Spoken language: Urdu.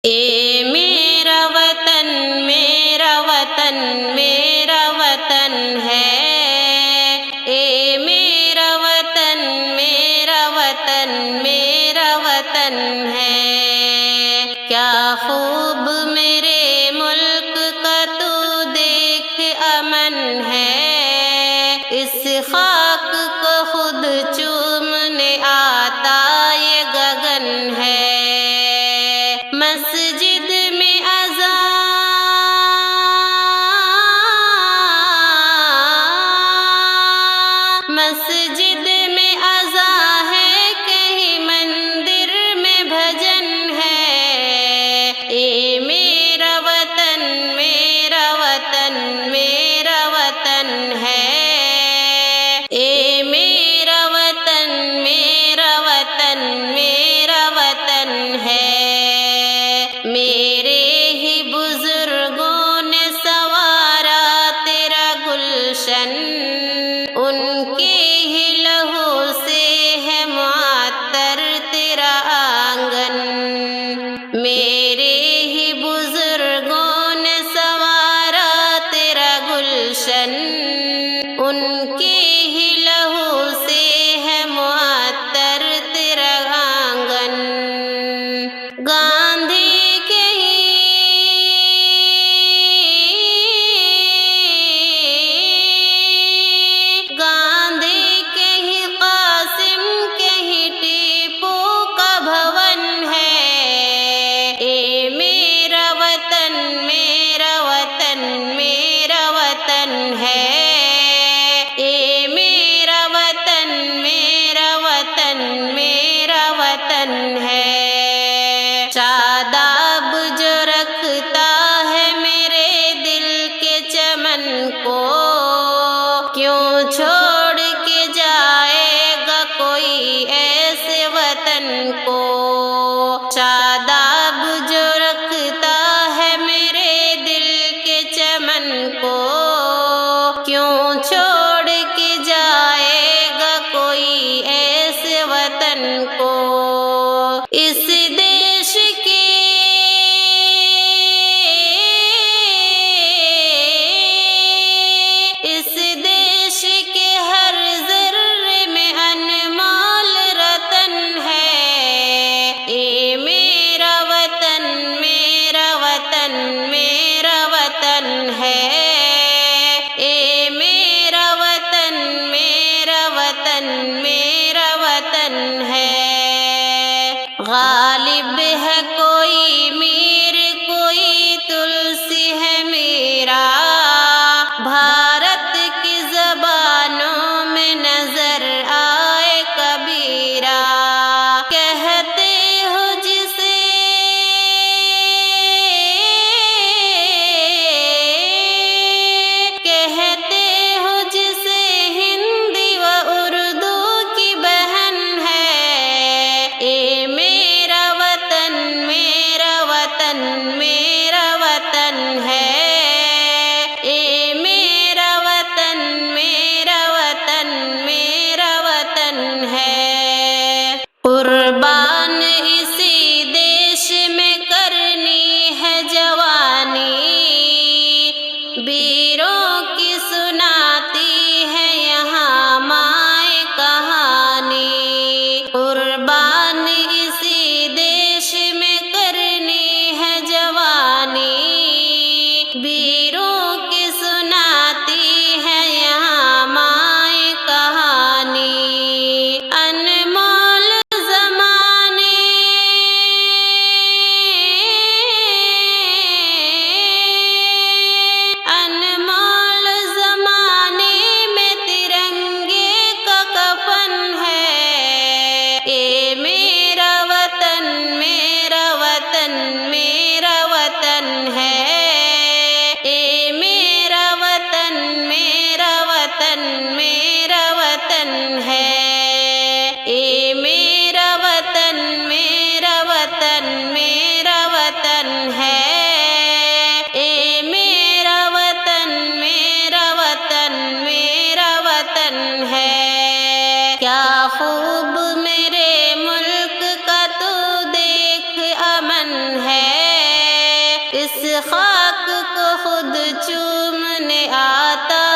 اے میرا وطن میرا وطن میرا وطن ہے، اے میرا وطن میرا وطن میرا وطن ہے۔ کیا خوب میرے ملک کا تو دیکھ امن ہے، اس خاک کو خود چومنے آتا یہ گگن ہے۔ مسجد میں اذان مسجد میں اذان ہے، کہیں مندر میں بھجن ہے۔ اے میرا وطن میرا وطن میرا وطن ہے، اے میرا وطن میرا وطن میرا وطن ہے۔ میرے ہی بزرگوں نے سنوارا تیرا گلشن، ان کے ہی لہو سے ہے معطر تیرا آنگن۔ میرے ہی بزرگوں نے سنوارا تیرا گلشن، ان کے ہی لہو سے ہے معطر تیرا آنگن۔ گاندھی شاداب جو رکھتا ہے میرے دل کے چمن کو، کیوں چھوڑ کے جائے گا کوئی ایسے وطن کو۔ شاداب جو رکھتا ہے میرے اس خاک کو خود چومنے آتا